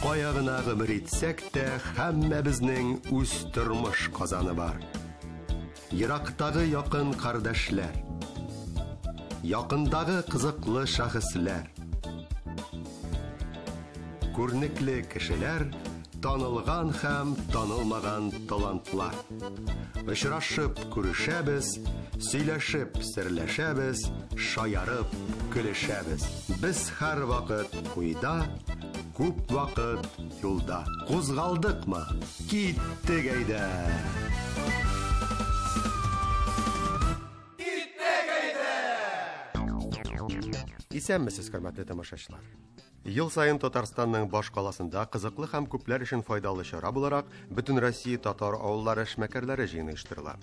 Кая гына гомер итсәк тә, һәммәбезнең үз тормыш казаны бар. Ерактагы якын кардәшләр, якындагы кызыклы шәхесләр, күрнекле кешеләр, танылган һәм танылмаган талантлар. Очрашып күрешәбез, сөйләшеп серләшәбез, шаярып көлешәбез. Без һәр вакыт куйда, күп вакыт юлда. Кузгалдыкмы? Киттек әйдә. Исәнмесез, хөрмәтле тамашачылар. Ел сайын Татарстанның баш каласында кызыклы һәм күпләр өчен файдалы чара буларак бөтен Россия татар авыллары эшмәкәрләре җыештырыла.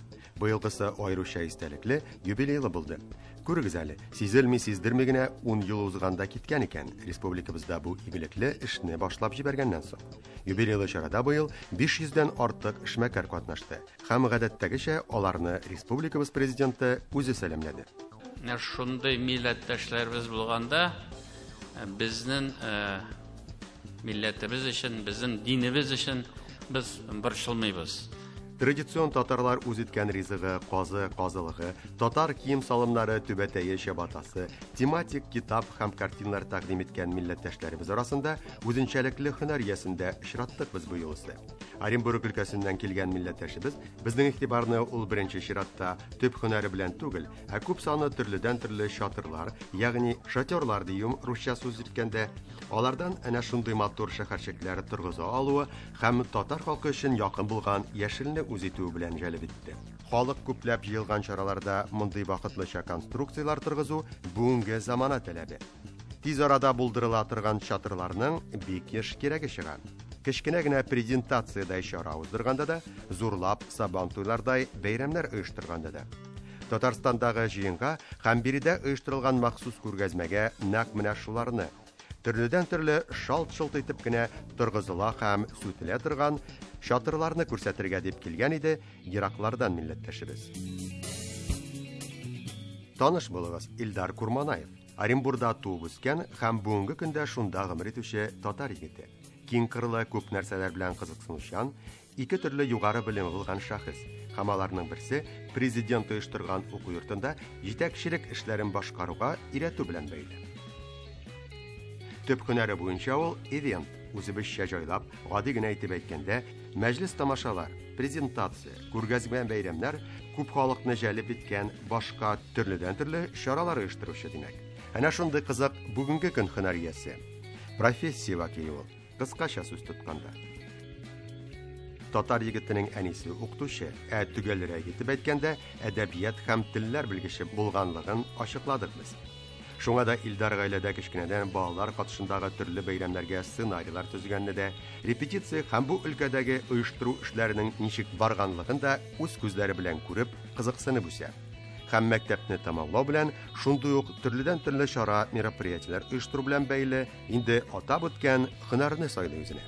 Быелгысы аеруча истәлекле, юбилейлы булды. Күрегез әле, сизелми сиздерми генә 10 ел узганда киткән икән республикабызда бу игелекле эшне башлап җибәргәннән соң. Юбилейлы чарада быел 500дән артык эшмәкәр катнашты һәм гадәттәгечә аларны республикабыз президенты үзе сәламләде. Шундай милләттәшләребез булганда, безнең милләтебез өчен, безнең динебез өчен без борчылмыйбыз. Традицион татарлар үз иткән ризыгы, казы, казылыгы, татар кием салымнары, түбәтәе, чабатасы, тематик китап һәм картиналар тәкъдим иткән милләттәшләребез арасында үзенчәлекле һөнәр иясендә очраттык без бу елсы. Оренбург өлкәсеннән килгән милләттәшебез безнең игътибарны ул беренче чиратта төп һөнәре белән түгел, ә күп саны төрледән-төрле шатырлар, ягъни шатерлар диюм русча сүз иткәндә, алардан әнә шундый матур шәһәрчекләр торгыза алуы һәм татар халкы өчен якын булган яшелне үз итү белән җәлеп итте. Халык күпләп җыелган чараларда мондый вакытлыча конструкциялар торгызу бүгенге замана таләбе. Тиз арада булдырыла торган чатырларның бик еш кирәге чыга. Кечкенә генә презентациядә чара уздырганда да, зурлап сабан туйлардай бәйрәмнәр оештырганда да. Татарстандагы җыенга һәм биредә оештырылган махсус күргәзмәгә нәкъ менә шуларны төрледән-төрле шалт-шолт итеп кенә торгызыла һәм сүтелә торган чатырларны күрсәтергә дип килгән иде ераклардан милләттәшебез. Таныш булыгыз, Илдар Курманаев. Оренбургда туып үскән һәм бүгенге көндә шунда гомер итүче татар егете. Киң кырлы күп нәрсәләр белән кызыксынучан, ике төрле югары белем булган шәхес. Һәм аларның берсе президент оештырган уку йортында җитәкчелек эшләрен башкаруга өйрәтү белән бәйле. Төп һөнәре буенча ул ивент, үзебезчә җайлап, гади генә итеп әйткәндә, мәҗлес тамашалар, презентация, күргәзмә бәйрәмнәр күп халыкны җәлеп иткән башка төрледән-төрле чаралар оештыручы димәк. Әнә шундый кызык бүгенге көн һөнәр иясе. Профессия вакыйы ул, кыскача сүз тотканда. Татар егетенең әнисе укытучы, төгәлрәк итеп әйткәндә, әдәбият һәм телләр белгече булганлыгын ачыкладык без. Шуңа да Илдар гаиләдә кечкенәдән балалар катышындагы төрле бәйрәмнәргә сценарийлар төзегәнне дә, репетиция һәм бу өлкәдәге оештыру эшләренең ничек барганлыгын да үз күзләре белән күреп, кызыксынып үсә. Һәм мәктәпне тәмамлау белән шундый ук төрледән-төрле чара, мероприятияләр оештыру белән бәйле инде атап үткән һөнәрне сайлый үзенә.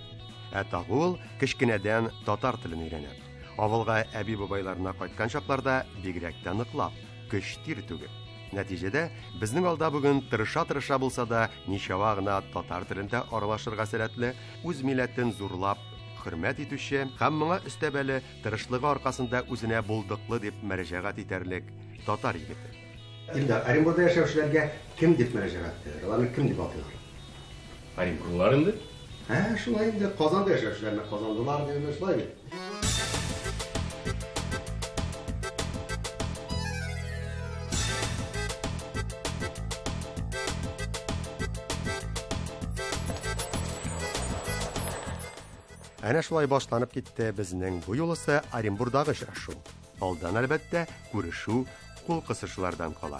Тагыл кечкенәдән татар телен өйрәнә. Авылга әби-бабайларына кайткан чакларда бигрәк тә ныклап, көч тир түгел. Нәтиҗәдә безнең алда бүген тырыша булса да, ничава гына татар телендә аралашырга сәләтле, үз милләтен зурлап хөрмәт итүче һәм моңа өстәбәле тырышлыгы аркасында үзенә булдыклы дип мәрҗәгать итәрлек татар егете. Илдар, Оренбургда яшәүчеләргә кем дип мәрҗәгать итәләр? Аларны кем дип атыйлар? Оренбурглар инде. Шулай инде, Казанда яшәүчеләрне Казандылар дигәндә шулай бит. Әнә шулай башланып китте безнең бу юлысы Оренбургдагы очрашу. Алдан әлбәттә күрешү, кул кысышулардан кала.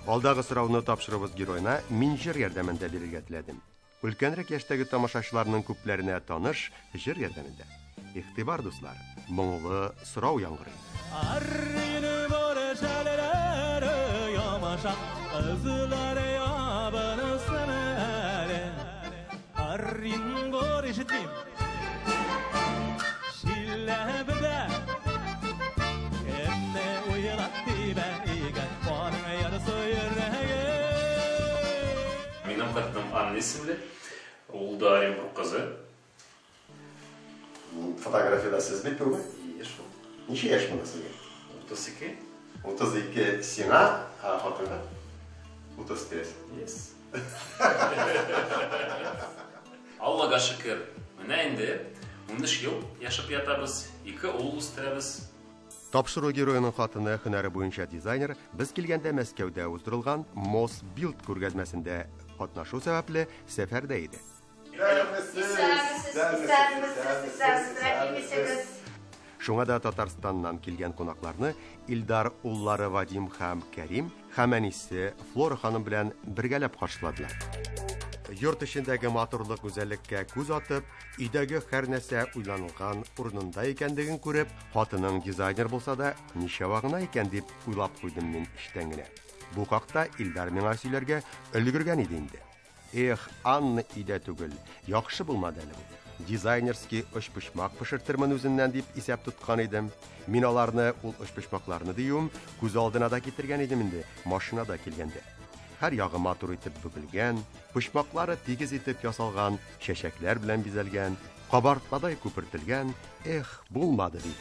Алдагы сорауны тапшырыбыз героена мин җыр ярдәмендә бирергә теләдем. Өлкәнрәк яшьтәге тамашачыларның күпләренә таныш җыр ярдәмендә. Игътибар дуслар, моңлы сорау яңгырый. isimli. Ул da Оренбург kızı. Fotografiyada siz bit mi? Niçin yaş mı nasıl? 32. 32 sina, hatırla. 33. Yes. Аллага шүкір. Міне енді 13 ел яшап ятабыз, 2 ұл үстеребіз. Тапшыру героyының хатыны һөнәре буенча дизайнер без килгәндә Мәскәүдә уздырылган Мосбилд күргәзмәсендә катнашу сәбәпле сәфәрдә иде. Шуңа да Татарстаннан килгән кунакларны Илдар уллары Вадим һәм Кәрим һәм әнисе Флора ханым белән бергәләп каршыладылар. Йорт эчендәге матурлык гүзәллеккә күз атып, өйдәге һәр нәрсә уйланылган урынында икәнлеген күреп, хатының дизайнер булса да, ничә вагына икән дип уйлап куйдым мин иштән генә. Бу хакта Илдар миңа сөйләргә өлгергән иде инде. Эх, Анна идә түгел, яхшы булмады әле бу. Дизайнерский очпочмак пешертермен үзеннән дип исәп тоткан идем. Мин аларны, ул очпочмакларны диюм, күз алдына да китергән идем инде, машинада килгәндә. Һәр ягы матур итеп бөгелгән, почмаклары тигез итеп ясалган, чәчәкләр белән бизәлгән, кабартмадай күпертелгән, эх, булмады бит.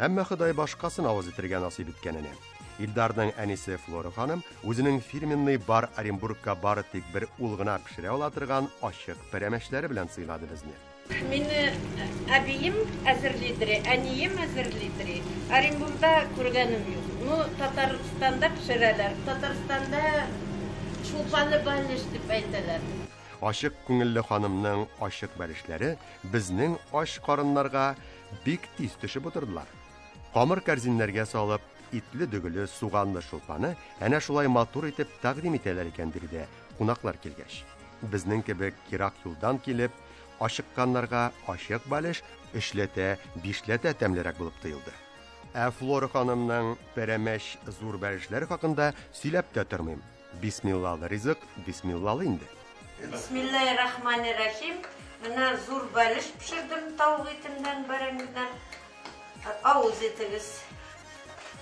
Әмма Ходай башкасын авыз итергә насыйп иткәненә. Илдарның әнисе Флора ханым үзенең фирменный бар Оренбургка бары тик бер ул гына пешерә ала торган ачык пәрәмәчләре белән сыйлады безне. Мине әбием әзерлидер, әнием әзерлидер. Оренбургда күргәнем юк. Ну, Татарстанда пешерәләр. Татарстанда шулпаны балыш дип әйтәләр. Ачык күңелле ханымның ачык бәлешләре безнең аш карыннарга бик тиз төшеп утырдылар. Камыр кәрзиннәргә салып, итле дөгеле суганлы шулпаны әнә шулай матур итеп тәкъдим итәләр икән диде кунаклар килгәч. Безнең кебек кирак юлдан килеп, ашыкканнарга ачык бәлеш эшләтә, бишләтә тәмлерәк булып тоелды. Флора ханымның пәрәмәч зур бәлешләре хакында сөйләп тә тормыйм. Бисмиллаһи ризык, бисмиллаһи инде. Бисмиллаһир-рахманир-рахим. Менә зур бәлеш пешердем тавык итеннән, бәрәңгедән. Авыз итегез.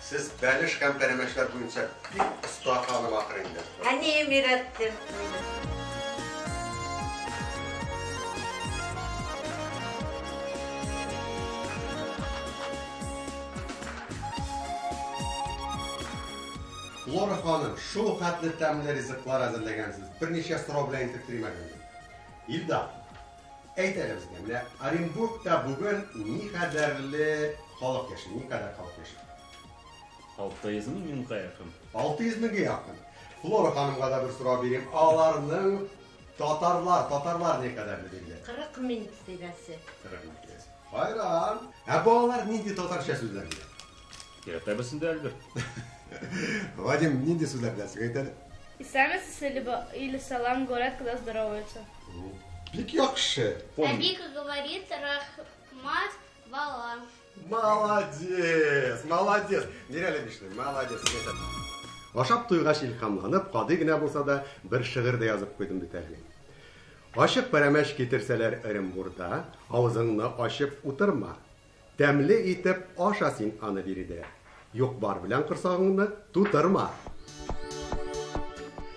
Siz bәлеш һәм пәрәмәчләр буенча бик оста ханым ахыр инде. Әнием өйрәтте. Флора ханым, шул хәтле тәмле ризыклар әзерләгәнсез. Берничә сорау белән интектримәдем. Илда, әйт әле безгә, менә Оренбургта бүген ни кадәрле халык яши, ни кадәр халык яши? 600 меңгә якын. 600 меңгә якын. Флора ханымга да бер сорау бирим. Аларның татарлар ни кадәрле диләр? 40 мең тирәсе. 40 мең тирәсе. Хайран. Балалар нинди татарча сүзләр белә? Кирәтәбесендә әлбәт. Вадим, нинди сүзләр беләсең әйтәле? И сами или салам говорят, когда здороваются. Бик яхшы. Вика говорит рахмат вала. Молодец, молодец. Нерәле бишле, молодец. Ашап туйгач илһамланып, кадый гына булса да бер шигырь дә язып куйдым бит әле. Ачык пәрәмәч китерсәләр Оренбургда, авызыңны ачып утырма. Тәмле итеп аша син аны биредә. Юк бар белән кырсагыңны тутырма.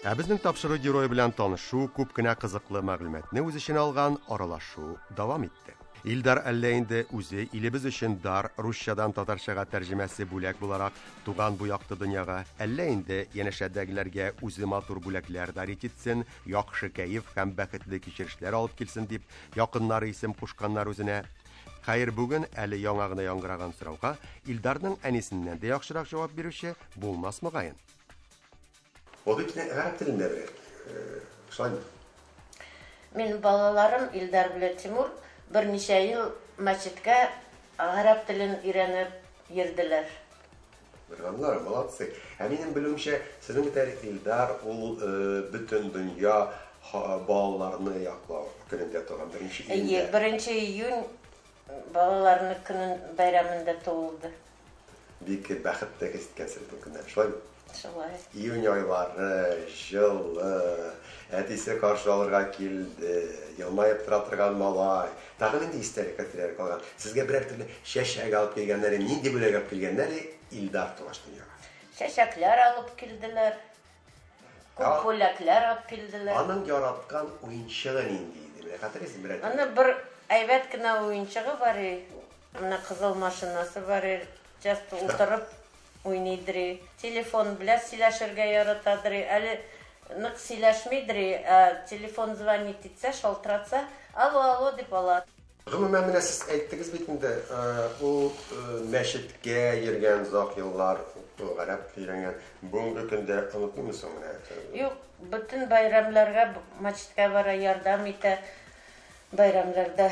Безнең тапшыру герой белән танышу, күп кенә кызыклы мәгълүматны үз эченә алган аралашу дәвам итте. Илдар әллә инде үзе илебез өчен дар русчадан татарчага тәрҗемәсе бүләк буларак туган бу якты дөньяга, әллә инде янәшәдәгеләргә үзе матур бүләкләр дарит итсен, яхшы кәеф һәм бәхетле кичерешләр алып килсен дип якыннары исем кушканнар үзенә. Хәер, бүген әле яңа гына яңгыраган сорауга Илдарның әнисеннән дә яхшырак җавап бирүче булмас мөгаен. Ул бит гарәп телендә белә. Шулай. Мин балаларым Илдар белән Тимур берничә ел мәчеткә гарәп телен өйрәнеп йөрделәр. Бергәннәр, молодцы. Минем белүемчә, сезнең бит Илдар ул бөтен дөнья балаларны яклау көнендә туган беренче июньдә. 1 июнь балаларны көнен бәйрәмендә тулды. Бик бәхетле киткәнсез бу көннәр. Шулай. Шулай. Июнь айлары, җылы, әтисе каршы алырга килде, елмаеп тора торган малай. Тагын инде истәлек әтиләр калган. Сезгә берәр төрле чәчәк алып килгәннәре, нинди бүләк алып килгәннәре Илдар тугаш дөньяга. Чәчәкләр алып килделәр. Күп бүләкләр алып килделәр. Аның яраткан уенчыгы нинди иде? Менә хәтерегез бирә. Аны бер әйбәт кенә уенчыгы бар. Менә кызыл машинасы бар. Часто утырып уйныйдыр. Телефон белән сөйләшергә яратадыр. Әле нык сөйләшмидер. Телефон звонит итсә, шалтыратса, алло дип ала. Гомумән менә сез әйттегез бит инде, ул мәчеткә йөргән зак еллар, гарәп өйрәнгән. Бүгенге көндә онытмыйсың менә. Юк, bütün bayramlarga мәчеткә бара, ярдәм итә bayramlarda.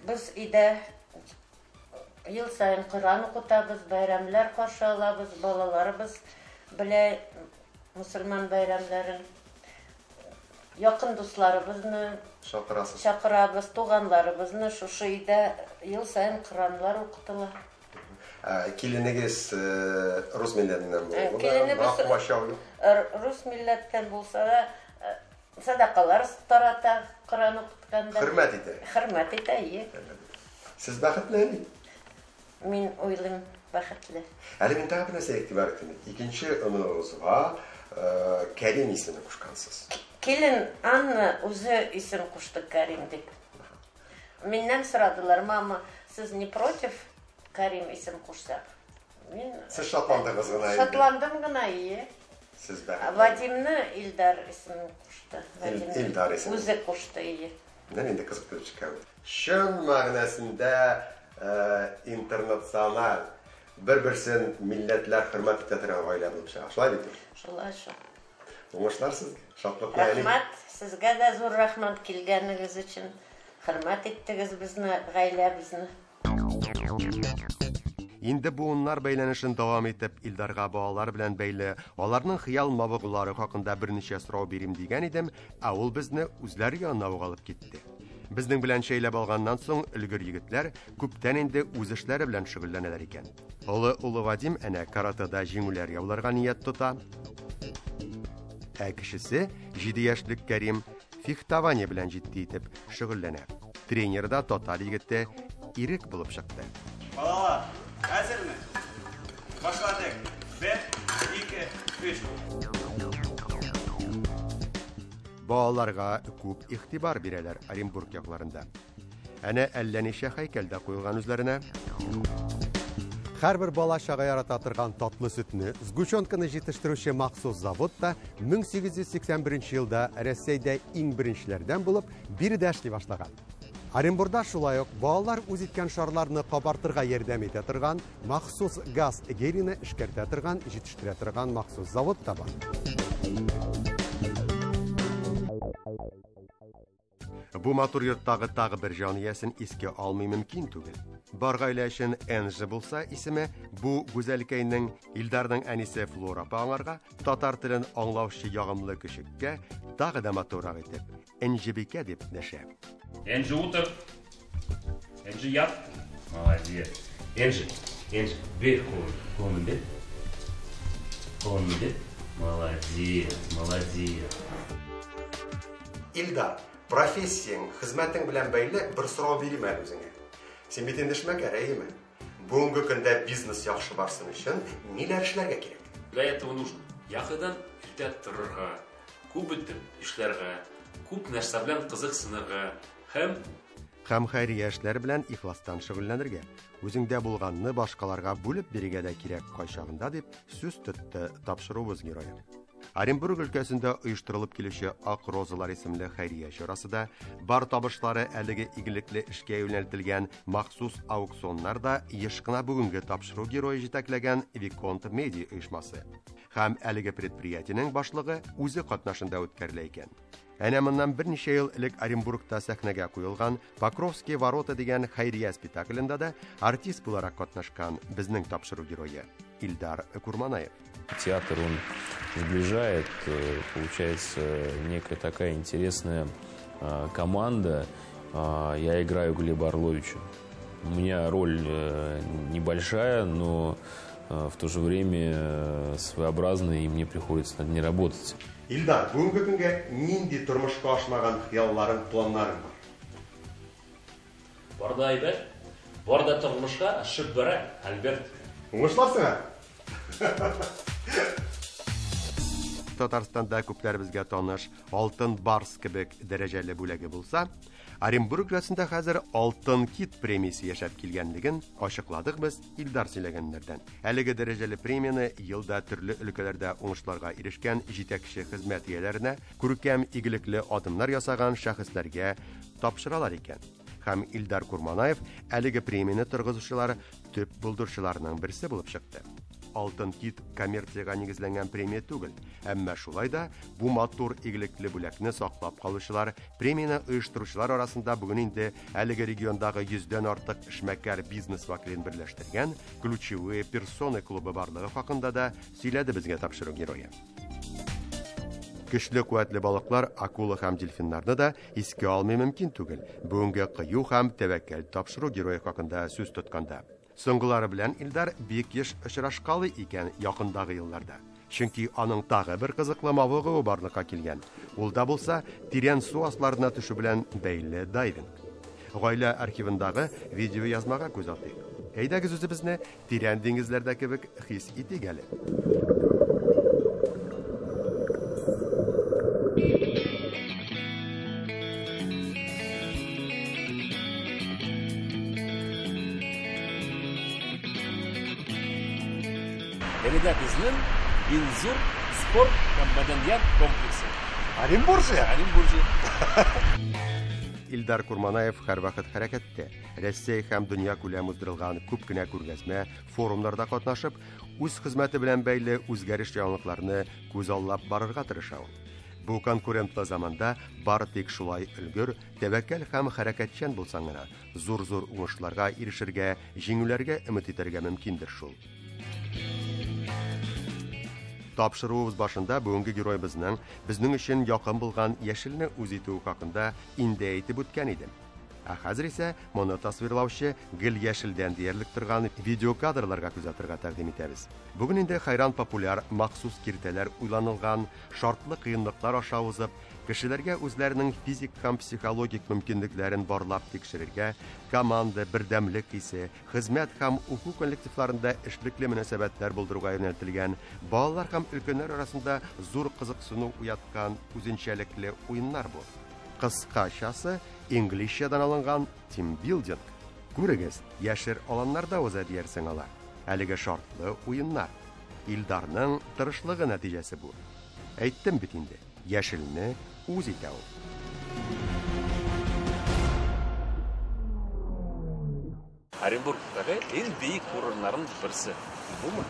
Без өйдә ел сайын Коръан укытабыз, bayramlar каршы алабыз, балаларыбыз белә мусульман bayramларын. Якын дусларыбызны чакырабыз, туганларыбызны шушы өйдә ел сайын Коръанлар укытыла. Киленегез рус милләтеннән булды. Киленебез рус милләттән булса да садакалар тарата, Коръан укытканда. Хөрмәт итә. Хөрмәт итә. Сез бәхетле? Мин уйлыйм, бәхетле. Әле мин тагы бер нәрсә игътибар иттем. Икенче онугызга Кәрим исемен кушкансыз. Келин Анна үзе исем кушты Кәрим дип. Миннән сорадылар, мама, сез не против Кәрим исем кушсак? Мин Сез шатландыгыз гына. Шатландым гына, Сез бәхетле. Вадимны Илдар исемен кушты. Илдар исемен. Үзе кушты. Менә инде кызык булып чыккан. Шун мәгънәсендә интернациональ бер-берсен милләтләр хөрмәт итә торган гаилә булып чыга. Шулай бит? Шулай. Уңышлар сезгә. Шатлык Рәхмәт, сезгә дә зур рәхмәт килгәнегез өчен. Хөрмәт иттегез безне, гаиләбезне. Инде буыннар бәйләнешен дәвам итеп, Илдарга балалар белән бәйле, аларның хыял мавыгылары хакында берничә сорау бирим дигән идем, ә ул безне үзләре янына алып китте. Безнең белән шәйләп алганнан соң өлгер егетләр күптән инде үз эшләре белән шөгыльләнәләр икән. Улы Вадим әнә каратеда җиңүләр яуларга ният тота. Ә кешесе 7 яшьлек Кәрим фехтование белән җитди итеп шөгыльләнә. Тренер да татар егете ирек булып чыкты. Балалар, хәзерме? Башладык. 1, 2, 3. Балаларга күп игътибар бирәләр Оренбург якларында. Әнә әллә ничә һәйкәл дә куелган үзләренә. Һәрбер бала чага ярата торган татлы сөтне, сгущенканы җитештерүче махсус завод та 1881 елда Россиядә иң беренчеләрдән булып биредә эшли башлаган. Оренбургда шулай ук балалар үз иткән шарларны кабартырга ярдәм итә торган, махсус газ герине эшкәртә торган, җитештерә торган махсус завод та бар. Бу матур йорттагы тагы бер җаниясен искә алмый мөмкин түгел. Бар гаилә өчен Энҗи булса исеме, бу гүзәлкәйнең Илдарның әнисе Флора аңарга татар телен аңлаучы ягымлы кешеккә тагы да матуррак итеп Энҗибикә дип дәшә. Энҗи утыр. Энҗи ят. Молодец. Энҗи, бер колын бер. Колын бер. Молодец. Илдар, профессияң, хезмәтең белән бәйле бер сорау бирим әле үзеңә. Син бит инде эшмәкәр, әйеме? Бүгенге көндә бизнес яхшы барсын өчен ниләр эшләргә кирәк? Для этого нужно яхыдан иртә торырга, күп итеп эшләргә, күп нәрсә белән кызыксынырга һәм хәйрия эшләр белән ихластан шөгыльләнергә. Үзеңдә булганны башкаларга бүлеп бирергә дә кирәк кайчагында дип сүз тотты тапшыруыбыз герое. Оренбург өлкәсендә оештырылып килүче Ак Розалар исемле хәйрия чарасында бар табышлары әлеге игелекле эшкә юнәлтелгән махсус аукционнар да еш кына бүгенге тапшыру герое җитәкләгән Виконт Медиа оешмасы. Һәм әлеге предприятиенең башлыгы үзе катнашында үткәрелә икән. Әнә моннан берничә ел элек Оренбургта сәхнәгә куелган Покровские ворота дигән хәйрия спектаклендә дә артист буларак катнашкан безнең тапшыру герое Илдар Курманаев. Театр, он сближает, получается некая такая интересная команда. Я играю Глеба Орловича. У меня роль небольшая, но в то же время своеобразная, и мне приходится над ней работать. Илдар, бүгенге көнгә нинди тормышка ашмаган хыялларың, планнарың бар? Барда әйбәт, барда тормышка ашып бара, Альберт. Уңышлар сиңа. Татарстанда күпләребезгә таныш Алтын Барс кебек дәрәҗәле бүләге булса, Оренбург өлкәсендә хәзер Алтын Кит премиясе яшәп килгәнлеген ачыкладык без Илдар сөйләгәннәрдән. Әлеге дәрәҗәле премияне елда төрле өлкәләрдә уңышларга ирешкән җитәкче хезмәт ияләренә, күркәм игелекле адымнар ясаган шәхесләргә тапшыралар икән. Һәм Илдар Курманаев әлеге премияне торгызучылар төп булдыручыларның берсе булып чыкты. Алтын Кит коммерциягә нигезләнгән премия түгел, әмма шулай да бу матур игелекле бүләкне саклап калучылар, премияны оештыручылар арасында бүген инде әлеге региондагы 100дән артык эшмәкәр бизнес вәкилен берләштергән ключевые персоны клубы барлыгы хакында да сөйләде безгә тапшыру герое. Көчле куәтле балыклар, акула һәм дельфиннарны да искә алмый мөмкин түгел. Бүгенге кыю һәм тәвәккәл тапшыру герое хакында сүз тотканда. Соңгылары белән Илдар бик еш очрашкалы икән якындагы елларда. Чөнки аның тагы бер кызыклы мавыгы барлыкка килгән. Ул да булса тирән су асларына төшү белән бәйле дайвинг. Гаилә архивындагы видео язмага күз атыйк. Әйдәгез үзебезне тирән диңгезләрдә кебек хис итик әле. Әлегә безнең иң зур спорт һәм мәдәният комплексы. Оренбуржье. Илдар Курманаев һәрвакыт хәрәкәттә. Россия һәм дөнья күләм уздырылган күп кенә күргәзмә, форумнарда катнашып, үз хезмәте белән бәйле үзгәреш яңалыкларны күз аллап барырга тырыша ул. Бу конкурентлы заманда бары тик шулай өлгер, тәвәккәл һәм хәрәкәтчән булсаң гына, зур-зур уңышларга ирешергә, җиңүләргә өмет итәргә мөмкиндер шул. Тапшыруыбыз башында бүгенге геройыбызның безнең өчен якын булган яшелне үз итү хакында инде әйтеп үткән идем. Ә хәзер исә моны тасвирлаучы гел яшелдән диярлек торган видеокадрларга күз атырга тәкъдим итәбез. Бүген инде хайран популяр махсус киртәләр уйланылган, шартлы кыенлыклар аша узып, кешеләргә үзләренең физик һәм психологик мөмкинлекләрен барлап тикшерергә, команда, бердәмлек хисе, хезмәт һәм уку коллективларында эшлекле мөнәсәбәтләр булдыруга юнәлтелгән, балалар һәм өлкәннәр арасында зур кызыксыну уяткан үзенчәлекле уеннар бу. Кыскачасы инглизчәдән алынган тимбилдинг. Күрегез, яшер аланнарда уза диярсең алар. Әлеге шартлы уеннар. Илдарның тырышлыгы нәтиҗәсе бу. Әйттем бит инде, яшелне үз итә ул. Оренбургтагы иң бийек урыннарның берсе. Бумы?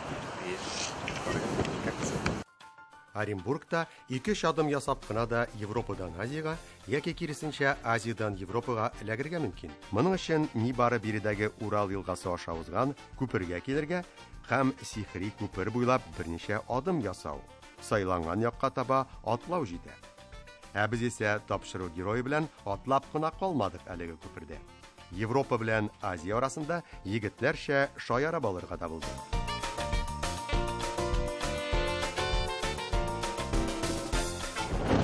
Оренбургта 2 адым ясап кына да Европадан Азиягә, яки киресенчә Азиядан Европага эләгергә мөмкин. Моның өчен нибары биредәге Урал елгасы аша узган күпергә килергә һәм сихри күпер буйлап берничә адым ясау. Сайланган якка таба атлау җитә. Ә без исә тапшыру герое белән атлап кына калмадык әлеге күпердә. Европа белән Азия арасында егетләрчә шаяра балырга да булды.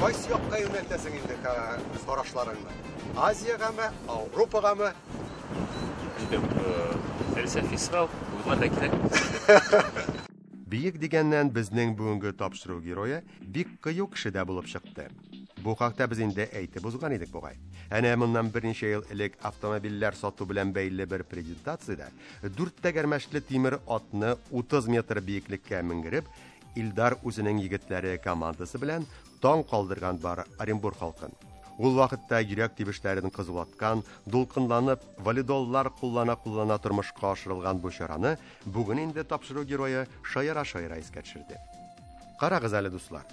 Кайсы якка юнәлтәсең инде карашларыңны? Азиягамы, Европагамы? Фәлсәфисгә уйларга кирәк. Биек дигәннән безнең бүгенге тапшыру герое бик кыю кеше дә булып чыкты. Бу хакта без инде әйтеп узган идек бугай. Әнә моннан берничә ел элек автомобильләр сату белән бәйле бер презентациядә 4 тәгәрмәчле тимер атны 30 метр биеклеккә менгереп, Илдар үзенең егетләре командасы белән таң калдырган бар Оренбург халкын. Ул вакытта йөрәк тибешләрен кызулаткан, дулкынланып, валидоллар куллана тормышка ашырылган бу чараны бүген инде тапшыру герое шаяра искә төшерде. Карагыз әле дуслар.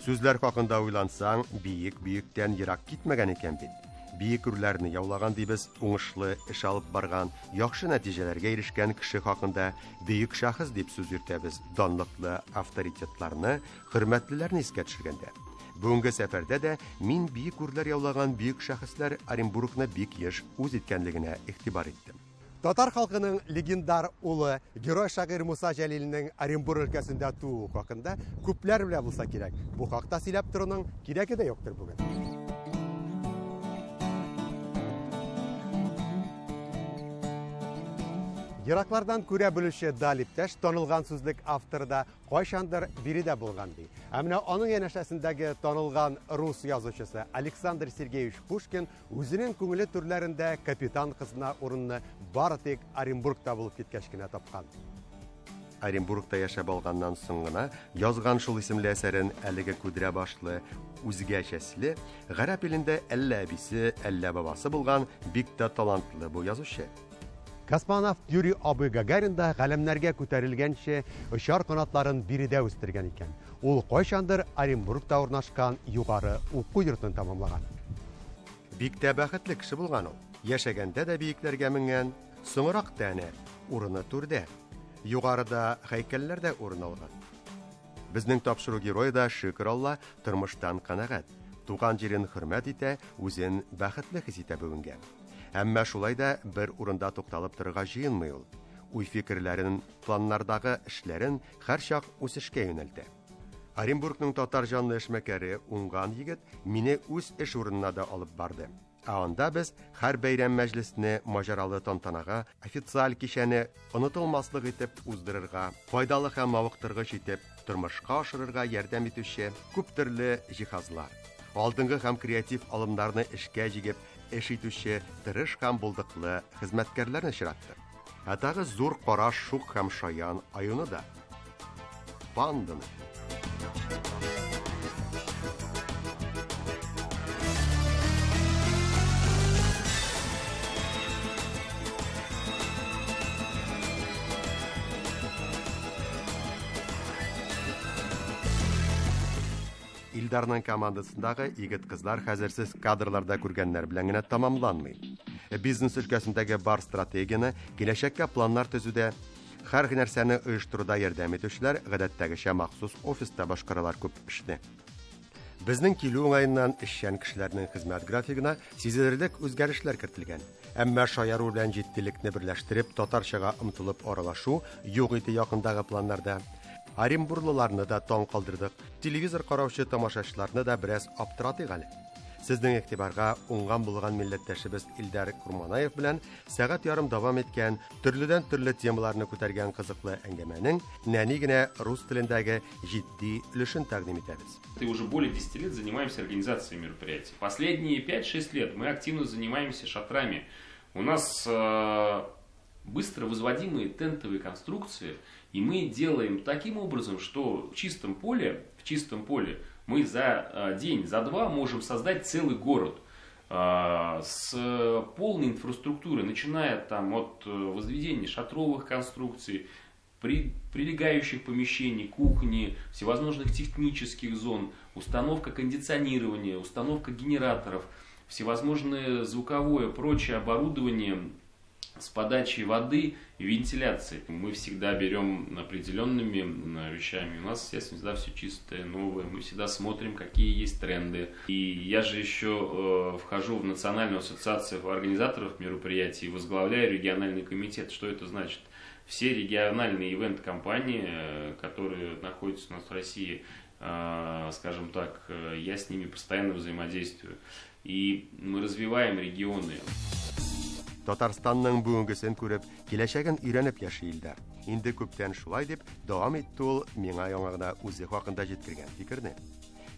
Сүзләр хакында уйлансаң, биек-биектән ерак китмәгән икән бит. Биек үрләрне яулаган дибез, уңышлы эш алып барган, яхшы нәтиҗәләргә ирешкән кеше хакында биек шәхес дип сүз йөртәбез, данлыклы авторитетларны, хөрмәтлеләрне искә төшергәндә. Бүгенге сәфәрдә дә мин биек үрләр яулаган биек шәхесләр Оренбургны бик еш үз иткәнлегенә игътибар иттем. Татар халкының легендар улы, герой шагыйрь Муса Җәлилнең Оренбург өлкәсендә туу хакында күпләр белә булса кирәк. Бу хакта сөйләп торуның кирәге дә юктыр бүген. Йыраклардан күрә белүче Далиптәш танылган сүзлек авторы да кайчандыр биредә булган ди. Ә менә аның янәшәсендәге танылган рус язучысы Александр Сергеевич Пушкин үзенең күңеле төрләрендә капитан кызына урынны бары тик Оренбургта булып киткәч кенә тапкан. Оренбургта яшәп алганнан соң гына язган шул исемле әсәрен әлеге күдрә башлы, үзгәчәсле, гарәп илендә әллә әбисе, әллә бабасы булган бик тә талантлы бу язучы. Космонавт Юрий Абый Гагарин да галәмнәргә күтәрелгәнче очар канатларын биредә үстергән икән. Ул кайчандыр Оренбургта урнашкан югары уку йортын тәмамлаган. Бик тә бәхетле кеше булган ул. Яшәгәндә дә биекләргә менгән, соңрак тәне урыны түрдә. Югарыда һәйкәлләр дә урын алган. Безнең тапшыру герой да шөкер Алла тормыштан канәгать. Туган җирен хөрмәт итә, үзен бәхетле хис итә бүгенгә. Әмма шулай да бер урында тукталып торырга җыенмый ул. Уй фикерләрен, планнардагы эшләрен һәрчак үсешкә юнәлтә. Оренбургның татар җанлы эшмәкәре уңган егет мине үз эш урынына да алып барды. Анда без һәр бәйрәм мәҗлесне маҗаралы тантанага, официаль кичәне онытылмаслык итеп уздырырга, файдалы һәм мавыктыргыч итеп тормышка ашырырга ярдәм итүче күп төрле җиһазлар, алдынгы һәм креатив алымнарны эшкә җигеп эш итүче тырыш һәм булдыклы хезмәткәрләрне очратты. Тагы зур караш шук һәм шаян аюны да. Панданы. Илдарның командасындагы егет кызлар хәзерсез кадрларда күргәннәр белән генә тамамланмый. Бизнес өлкәсендәге бар стратегияны, киләчәккә планнар төзүдә, һәр нәрсәне оештыруда ярдәм итүчеләр гадәттәгечә махсус офиста башкаралар күп эшне. Безнең килү уңаеннан эшчән кешеләрнең хезмәт графигына сизелерлек үзгәрешләр кертелгән. Әмма шаяру белән җиттилекне берләштереп татарчага омтылып аралашу юк иде якындагы планнарда. Оренбурлыларны да таң калдырдык. Телевизор караучы тамашачыларны да бераз аптыратыйк әле. Сезнең игътибарга уңган булган милләттәшебез Илдар Курманаев белән сәгать ярым дәвам иткән төрледән төрле темаларны күтәргән кызыклы әңгәмәнең нәни генә рус телендәге җитди өлешен тәкъдим итәбез. И уже более 10 лет занимаемся организацией мероприятий. Последние 5-6 лет мы активно занимаемся шатрами. У нас быстро возводимые тентовые конструкции, и мы делаем таким образом, что в чистом поле мы за день, за два можем создать целый город с полной инфраструктурой, начиная там от возведения шатровых конструкций, прилегающих помещений, кухни, всевозможных технических зон, установка кондиционирования, установка генераторов, всевозможное звуковое, прочее оборудование с подачей воды и вентиляции. Мы всегда берем определенными вещами. У нас, естественно, всегда все чистое, новое. Мы всегда смотрим, какие есть тренды. И я же еще вхожу в Национальную ассоциацию организаторов мероприятий, возглавляю региональный комитет. Что это значит? Все региональные ивент-компании, которые находятся у нас в России, скажем так, я с ними постоянно взаимодействую. И мы развиваем регионы. Татарстанның бүгенгесен күреп, киләчәген өйрәнеп яши Илдар. Инде күптән шулай дип дәвам итте ул миңа яңагына үзе хакында җиткергән фикерне.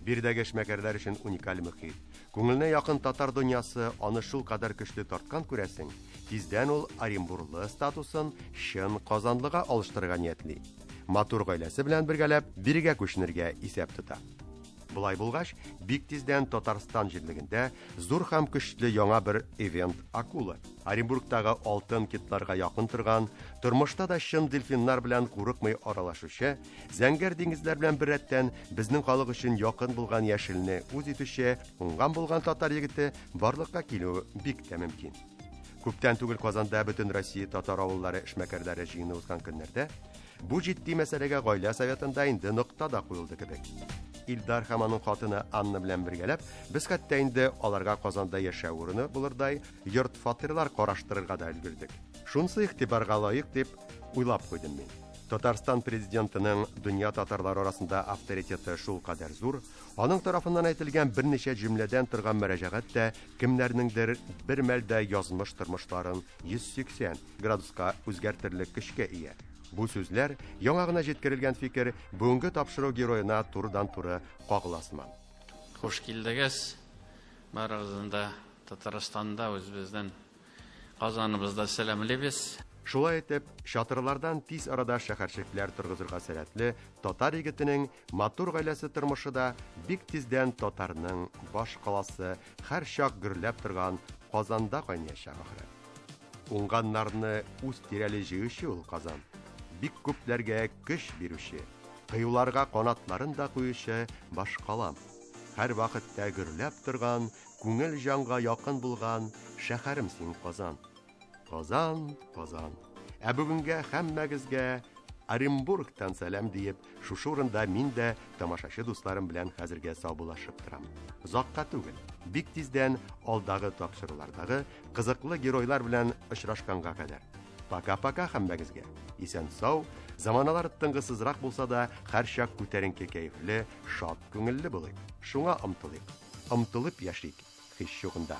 Биредәге эшмәкәрләр өчен уникаль мөхит. Күңелне якын татар дөньясы аны шул кадәр көчле тарткан күрәсең. Тиздән ул Оренбурлы статусын чын Казанлыга алыштырырга ниятли. Матур гаиләсе белән бергәләп бирегә күченергә исәп тота. Булай булгач, бик тиздән Татарстан җирлегендә зур һәм көчле яңа бер ивент акула. Оренбургтагы алтын китларга якын торган, тормышта да чын дельфиннар белән курыкмый аралашучы, зәңгәр диңгезләр белән беррәттән безнең халык өчен якын булган яшелне үз итүче, уңган булган татар егете барлыкка килү бик тә мөмкин. Күптән түгел Казанда бөтен Россия татар авыллары эшмәкәрләре җыены узган көннәрдә бу җитди мәсьәләгә гаилә советында инде нокта да куелды кебек. Илдар һәм аның хатыны Анна белән бергәләп, без хәтта инде аларга Казанда яшәү урыны булырдай йорт-фатирлар караштырырга да өлгердек. Шунысы игътибарга лаек дип уйлап куйдым мин. Татарстан президентының дөнья татарлары арасында авторитеты шул кадәр зур, аның тарафыннан әйтелгән берничә җөмләдән торган мөрәҗәгать тә кемнәрнеңдер бер мәлдә язмыш тормышларын 180 градуска үзгәртерлек көчкә ия. Бу сүзләр яңа гына җиткерелгән фикер бүгенге тапшыру героена турыдан-туры кагыласыман. Хош килдегез. Барыгызны Татарстанда үзебездән Казаныбызда сәламлебез. Шулай итеп, чатырлардан тиз арада шәһәрчекләр торгызырга сәләтле татар егетенең матур гаиләсе тормышы да бик тиздән татарның баш каласы һәр чак гөрләп торган Казанда кайнаячак ахры. Уңганнарны үз тирәле җыючы ул Казан. Бик күпләргә көч бирүче, кыюларга канатларын да куючы баш калам. Һәр вакытта гөрләп торган, күңел җанга якын булган шәһәрем син Казан. Казан, Казан. Бүгенгә һәммәгезгә Оренбургтан сәлам диеп, шушы урында мин дә тамашачы дусларым белән хәзергә саубуллашып торам. Озакка түгел, бик тиздән алдагы тапшырулардагы кызыклы геройлар белән очрашканга кадәр. Пока-пока һәммәгезгә. Исән сау, заманалар тынгысызрак булса да, һәр чак күтәренке кәефле, шат күңелле булыйк. Шуңа омтылыйк. Омтылып яшик һич югында.